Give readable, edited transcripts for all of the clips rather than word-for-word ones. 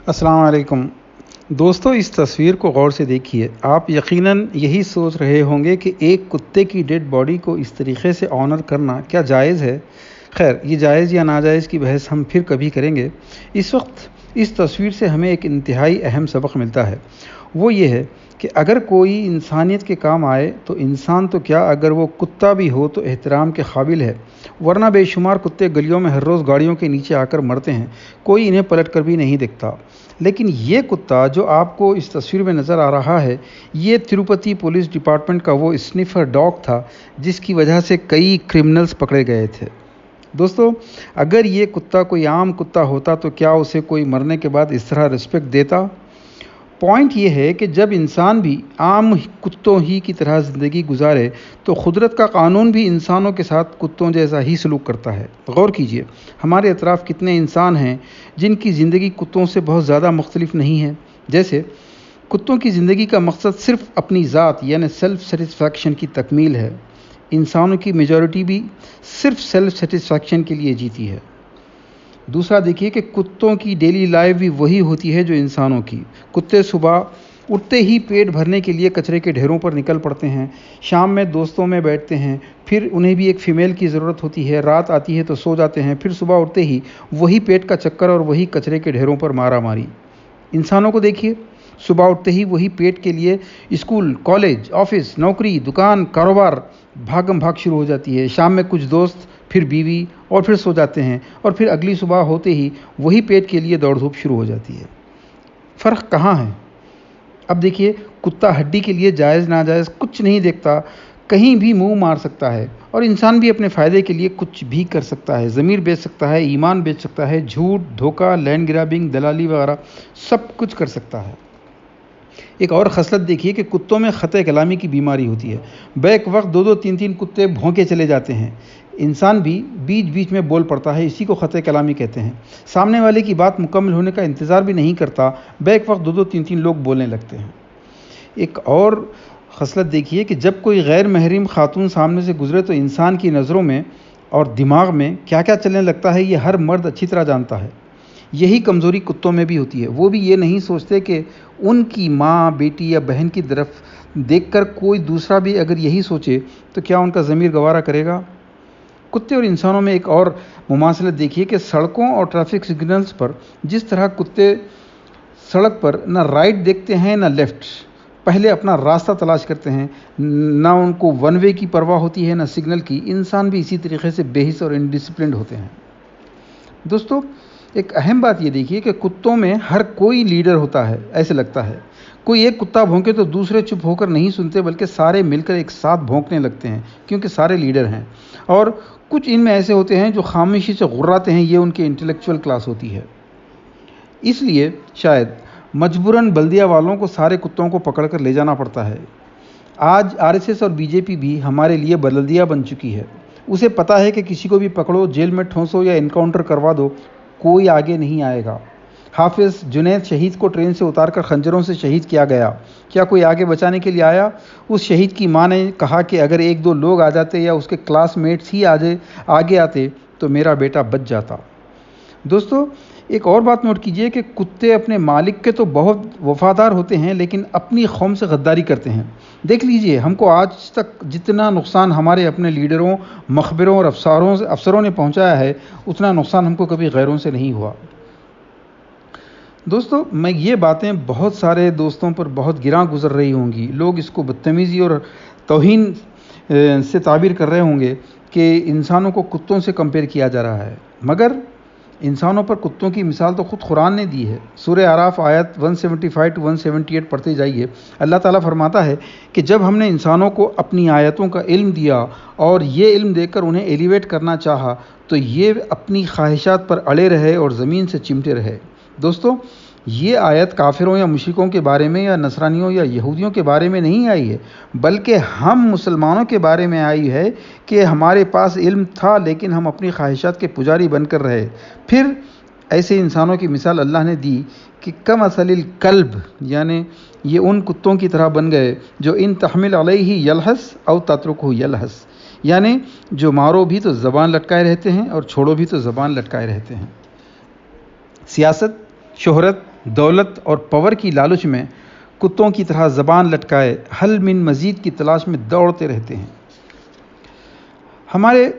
السلام علیکم دوستو، اس تصویر کو غور سے دیکھیے۔ آپ یقیناً یہی سوچ رہے ہوں گے کہ ایک کتے کی ڈیڈ باڈی کو اس طریقے سے آنر کرنا کیا جائز ہے؟ خیر، یہ جائز یا ناجائز کی بحث ہم پھر کبھی کریں گے۔ اس وقت اس تصویر سے ہمیں ایک انتہائی اہم سبق ملتا ہے، وہ یہ ہے کہ اگر کوئی انسانیت کے کام آئے تو انسان تو کیا، اگر وہ کتا بھی ہو تو احترام کے قابل ہے، ورنہ بے شمار کتے گلیوں میں ہر روز گاڑیوں کے نیچے آ کر مرتے ہیں، کوئی انہیں پلٹ کر بھی نہیں دیکھتا۔ لیکن یہ کتا جو آپ کو اس تصویر میں نظر آ رہا ہے، یہ تروپتی پولیس ڈپارٹمنٹ کا وہ اسنیفر ڈاگ تھا جس کی وجہ سے کئی کرمنلز پکڑے گئے تھے۔ دوستو، اگر یہ کتا کوئی عام کتا ہوتا تو کیا اسے کوئی مرنے کے بعد اس طرح رسپیکٹ دیتا؟ پوائنٹ یہ ہے کہ جب انسان بھی عام کتوں ہی کی طرح زندگی گزارے تو قدرت کا قانون بھی انسانوں کے ساتھ کتوں جیسا ہی سلوک کرتا ہے۔ غور کیجئے، ہمارے اطراف کتنے انسان ہیں جن کی زندگی کتوں سے بہت زیادہ مختلف نہیں ہے۔ جیسے کتوں کی زندگی کا مقصد صرف اپنی ذات یعنی سیلف سیٹسفیکشن کی تکمیل ہے، انسانوں کی میجورٹی بھی صرف سیلف سیٹسفیکشن کے لیے جیتی ہے۔ دوسرا دیکھیے کہ کتوں کی ڈیلی لائف بھی وہی ہوتی ہے جو انسانوں کی۔ کتے صبح اٹھتے ہی پیٹ بھرنے کے لیے کچرے کے ڈھیروں پر نکل پڑتے ہیں، شام میں دوستوں میں بیٹھتے ہیں، پھر انہیں بھی ایک فیمیل کی ضرورت ہوتی ہے، رات آتی ہے تو سو جاتے ہیں، پھر صبح اٹھتے ہی وہی پیٹ کا چکر اور وہی کچرے کے ڈھیروں پر مارا ماری۔ انسانوں کو دیکھیے، صبح اٹھتے ہی وہی پیٹ کے لیے اسکول، کالج، آفس، نوکری، دکان، کاروبار، بھاگم بھاگ شروع ہو جاتی ہے، شام میں کچھ دوست، پھر بیوی، اور پھر سو جاتے ہیں، اور پھر اگلی صبح ہوتے ہی وہی پیٹ کے لیے دوڑ دھوپ شروع ہو جاتی ہے۔ فرق کہاں ہے؟ اب دیکھیے، کتا ہڈی کے لیے جائز ناجائز کچھ نہیں دیکھتا، کہیں بھی منہ مار سکتا ہے، اور انسان بھی اپنے فائدے کے لیے کچھ بھی کر سکتا ہے، ضمیر بیچ سکتا ہے، ایمان بیچ سکتا ہے، جھوٹ، دھوکہ، لینڈ گرابنگ، دلالی وغیرہ سب کچھ کر سکتا ہے۔ ایک اور خصلت دیکھیے کہ کتوں میں خطۂ کلامی کی بیماری ہوتی ہے، بیک وقت دو تین کتے بھونکے چلے جاتے ہیں، انسان بھی بیچ بیچ میں بول پڑتا ہے، اسی کو خطۂ کلامی کہتے ہیں۔ سامنے والے کی بات مکمل ہونے کا انتظار بھی نہیں کرتا، بیک وقت دو تین لوگ بولنے لگتے ہیں۔ ایک اور خصلت دیکھیے کہ جب کوئی غیر محرم خاتون سامنے سے گزرے تو انسان کی نظروں میں اور دماغ میں کیا کیا چلنے لگتا ہے یہ ہر مرد اچھی طرح جانتا ہے۔ یہی کمزوری کتوں میں بھی ہوتی ہے، وہ بھی یہ نہیں سوچتے کہ ان کی ماں، بیٹی یا بہن کی طرف دیکھ کر کوئی دوسرا بھی اگر یہی سوچے تو کیا ان کا ضمیر گوارا کرے گا؟ کتے اور انسانوں میں ایک اور مماثلت دیکھیے کہ سڑکوں اور ٹریفک سگنلز پر جس طرح کتے سڑک پر نہ رائٹ دیکھتے ہیں نہ لیفٹ، پہلے اپنا راستہ تلاش کرتے ہیں، نہ ان کو ون وے کی پرواہ ہوتی ہے نہ سگنل کی، انسان بھی اسی طریقے سے بے حس اور انڈسپلنڈ ہوتے ہیں۔ دوستو، ایک اہم بات یہ دیکھیے کہ کتوں میں ہر کوئی لیڈر ہوتا ہے، ایسے لگتا ہے۔ کوئی ایک کتا بھونکے تو دوسرے چپ ہو کر نہیں سنتے، بلکہ سارے مل کر ایک ساتھ بھونکنے لگتے ہیں، کیونکہ سارے لیڈر ہیں۔ اور کچھ ان میں ایسے ہوتے ہیں جو خاموشی سے غراتے ہیں، یہ ان کی انٹلیکچوئل کلاس ہوتی ہے۔ اس لیے شاید مجبوراً بلدیہ والوں کو سارے کتوں کو پکڑ کر لے جانا پڑتا ہے۔ آج RSS اور BJP بھی ہمارے لیے بلدیہ بن چکی ہے۔ اسے پتہ ہے کہ کسی کو بھی پکڑو، جیل میں ٹھونسو یا انکاؤنٹر کروا دو، کوئی آگے نہیں آئے گا۔ حافظ جنید شہید کو ٹرین سے اتار کر خنجروں سے شہید کیا گیا، کیا کوئی آگے بچانے کے لیے آیا؟ اس شہید کی ماں نے کہا کہ اگر ایک دو لوگ آ جاتے یا اس کے کلاس میٹس ہی آگے آتے تو میرا بیٹا بچ جاتا۔ دوستو، ایک اور بات نوٹ کیجئے کہ کتے اپنے مالک کے تو بہت وفادار ہوتے ہیں، لیکن اپنی قوم سے غداری کرتے ہیں۔ دیکھ لیجئے، ہم کو آج تک جتنا نقصان ہمارے اپنے لیڈروں، مخبروں اور افسروں نے پہنچایا ہے، اتنا نقصان ہم کو کبھی غیروں سے نہیں ہوا۔ دوستو، میں یہ باتیں بہت سارے دوستوں پر بہت گراں گزر رہی ہوں گی، لوگ اس کو بدتمیزی اور توہین سے تعبیر کر رہے ہوں گے کہ انسانوں کو کتوں سے کمپیئر کیا جا رہا ہے، مگر انسانوں پر کتوں کی مثال تو خود قرآن نے دی ہے۔ سورہ اعراف آیت 175 to 178 پڑھتے جائیے، اللہ تعالیٰ فرماتا ہے کہ جب ہم نے انسانوں کو اپنی آیتوں کا علم دیا اور یہ علم دے کر انہیں ایلیویٹ کرنا چاہا تو یہ اپنی خواہشات پر اڑے رہے اور زمین سے چمٹے رہے۔ دوستو، یہ آیت کافروں یا مشرکوں کے بارے میں یا نصرانیوں یا یہودیوں کے بارے میں نہیں آئی ہے، بلکہ ہم مسلمانوں کے بارے میں آئی ہے کہ ہمارے پاس علم تھا لیکن ہم اپنی خواہشات کے پجاری بن کر رہے۔ پھر ایسے انسانوں کی مثال اللہ نے دی کہ کمثل الکلب، یعنی یہ ان کتوں کی طرح بن گئے جو ان تحمل علیہ یلہث او تترکہ یلہث، یعنی جو مارو بھی تو زبان لٹکائے رہتے ہیں اور چھوڑو بھی تو زبان لٹکائے رہتے ہیں۔ سیاست، شہرت، دولت اور پاور کی لالچ میں کتوں کی طرح زبان لٹکائے حل من مزید کی تلاش میں دوڑتے رہتے ہیں۔ ہمارے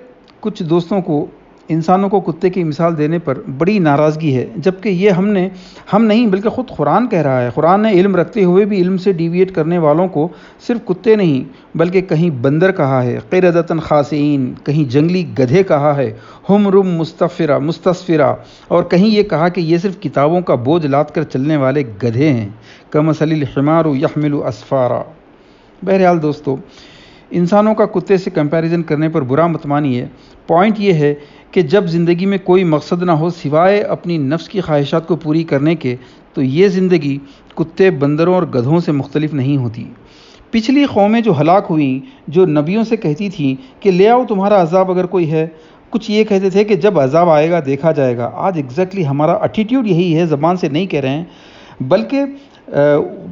کچھ دوستوں کو انسانوں کو کتے کی مثال دینے پر بڑی ناراضگی ہے، جبکہ یہ ہم نہیں بلکہ خود قرآن کہہ رہا ہے۔ قرآن نے علم رکھتے ہوئے بھی علم سے ڈیویٹ کرنے والوں کو صرف کتے نہیں بلکہ کہیں بندر کہا ہے، قردۃ خاسئین، کہیں جنگلی گدھے کہا ہے، حمر مستصفرہ، اور کہیں یہ کہا کہ یہ صرف کتابوں کا بوجھ لاد کر چلنے والے گدھے ہیں، کمثل الحمار یحمل اسفارا۔ بہرحال دوستو، انسانوں کا کتے سے کمپیریزن کرنے پر برا مت مانیے۔ پوائنٹ یہ ہے کہ جب زندگی میں کوئی مقصد نہ ہو سوائے اپنی نفس کی خواہشات کو پوری کرنے کے، تو یہ زندگی کتے، بندروں اور گدھوں سے مختلف نہیں ہوتی۔ پچھلی قومیں جو ہلاک ہوئیں، جو نبیوں سے کہتی تھیں کہ لے آؤ تمہارا عذاب اگر کوئی ہے، کچھ یہ کہتے تھے کہ جب عذاب آئے گا دیکھا جائے گا۔ آج ایگزیکٹلی ہمارا ایٹیٹیوڈ یہی ہے، زبان سے نہیں کہہ رہے ہیں، بلکہ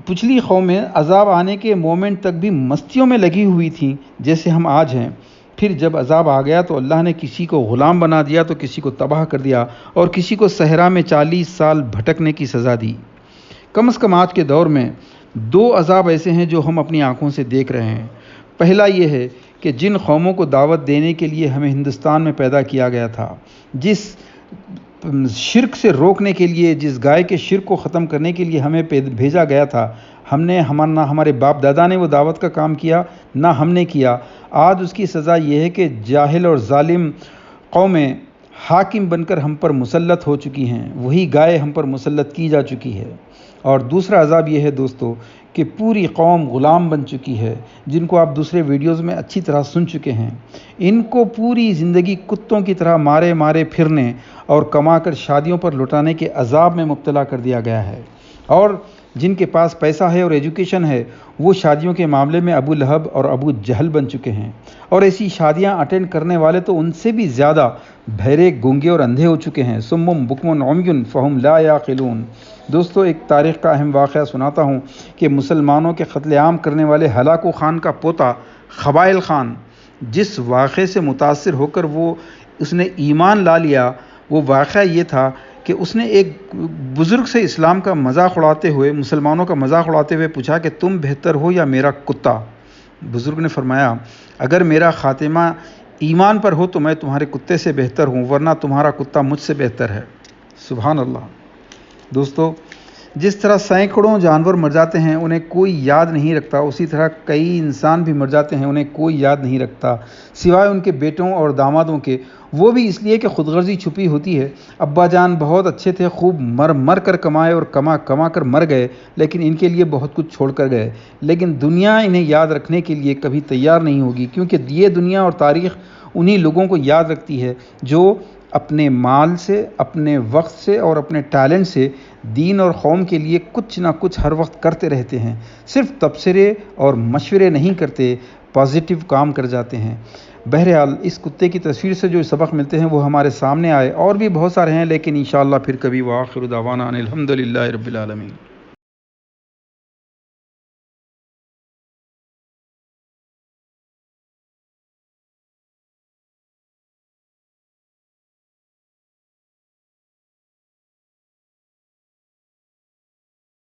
پچھلی قومیں عذاب آنے کے مومنٹ تک بھی مستیوں میں لگی ہوئی تھیں جیسے ہم آج ہیں۔ پھر جب عذاب آ گیا تو اللہ نے کسی کو غلام بنا دیا تو کسی کو تباہ کر دیا اور کسی کو صحرا میں 40 سال بھٹکنے کی سزا دی۔ کم از کم آج کے دور میں 2 عذاب ایسے ہیں جو ہم اپنی آنکھوں سے دیکھ رہے ہیں۔ پہلا یہ ہے کہ جن قوموں کو دعوت دینے کے لیے ہمیں ہندوستان میں پیدا کیا گیا تھا، جس شرک سے روکنے کے لیے، جس گائے کے شرک کو ختم کرنے کے لیے ہمیں بھیجا گیا تھا، نہ ہمارے باپ دادا نے وہ دعوت کا کام کیا، نہ ہم نے کیا۔ آج اس کی سزا یہ ہے کہ جاہل اور ظالم قومیں حاکم بن کر ہم پر مسلط ہو چکی ہیں، وہی گائے ہم پر مسلط کی جا چکی ہے۔ اور دوسرا عذاب یہ ہے دوستو کہ پوری قوم غلام بن چکی ہے، جن کو آپ دوسرے ویڈیوز میں اچھی طرح سن چکے ہیں۔ ان کو پوری زندگی کتوں کی طرح مارے پھرنے اور کما کر شادیوں پر لٹانے کے عذاب میں مبتلا کر دیا گیا ہے۔ اور جن کے پاس پیسہ ہے اور ایجوکیشن ہے، وہ شادیوں کے معاملے میں ابو لہب اور ابو جہل بن چکے ہیں، اور ایسی شادیاں اٹینڈ کرنے والے تو ان سے بھی زیادہ بہرے، گونگے اور اندھے ہو چکے ہیں۔ صم بکم عمی فہم لا یعقلون۔ دوستو، ایک تاریخ کا اہم واقعہ سناتا ہوں کہ مسلمانوں کے قتل عام کرنے والے ہلاکو خان کا پوتا خبائل خان، جس واقعے سے متاثر ہو کر اس نے ایمان لا لیا، وہ واقعہ یہ تھا کہ اس نے ایک بزرگ سے اسلام کا مذاق اڑاتے ہوئے، مسلمانوں کا مذاق اڑاتے ہوئے پوچھا کہ تم بہتر ہو یا میرا کتا؟ بزرگ نے فرمایا اگر میرا خاتمہ ایمان پر ہو تو میں تمہارے کتے سے بہتر ہوں، ورنہ تمہارا کتا مجھ سے بہتر ہے۔ سبحان اللہ۔ دوستو، جس طرح سینکڑوں جانور مر جاتے ہیں انہیں کوئی یاد نہیں رکھتا، اسی طرح کئی انسان بھی مر جاتے ہیں انہیں کوئی یاد نہیں رکھتا سوائے ان کے بیٹوں اور دامادوں کے، وہ بھی اس لیے کہ خود غرضی چھپی ہوتی ہے۔ ابا جان بہت اچھے تھے، خوب مر کر کمائے اور کما کر مر گئے، لیکن ان کے لیے بہت کچھ چھوڑ کر گئے، لیکن دنیا انہیں یاد رکھنے کے لیے کبھی تیار نہیں ہوگی، کیونکہ یہ دنیا اور تاریخ انہی لوگوں کو یاد رکھتی ہے جو اپنے مال سے، اپنے وقت سے اور اپنے ٹیلنٹ سے دین اور قوم کے لیے کچھ نہ کچھ ہر وقت کرتے رہتے ہیں، صرف تبصرے اور مشورے نہیں کرتے، پازیٹیو کام کر جاتے ہیں۔ بہرحال اس کتے کی تصویر سے جو سبق ملتے ہیں وہ ہمارے سامنے آئے، اور بھی بہت سارے ہیں، لیکن انشاءاللہ پھر کبھی۔ وآخر دعوانا ان الحمدللہ رب العالمین۔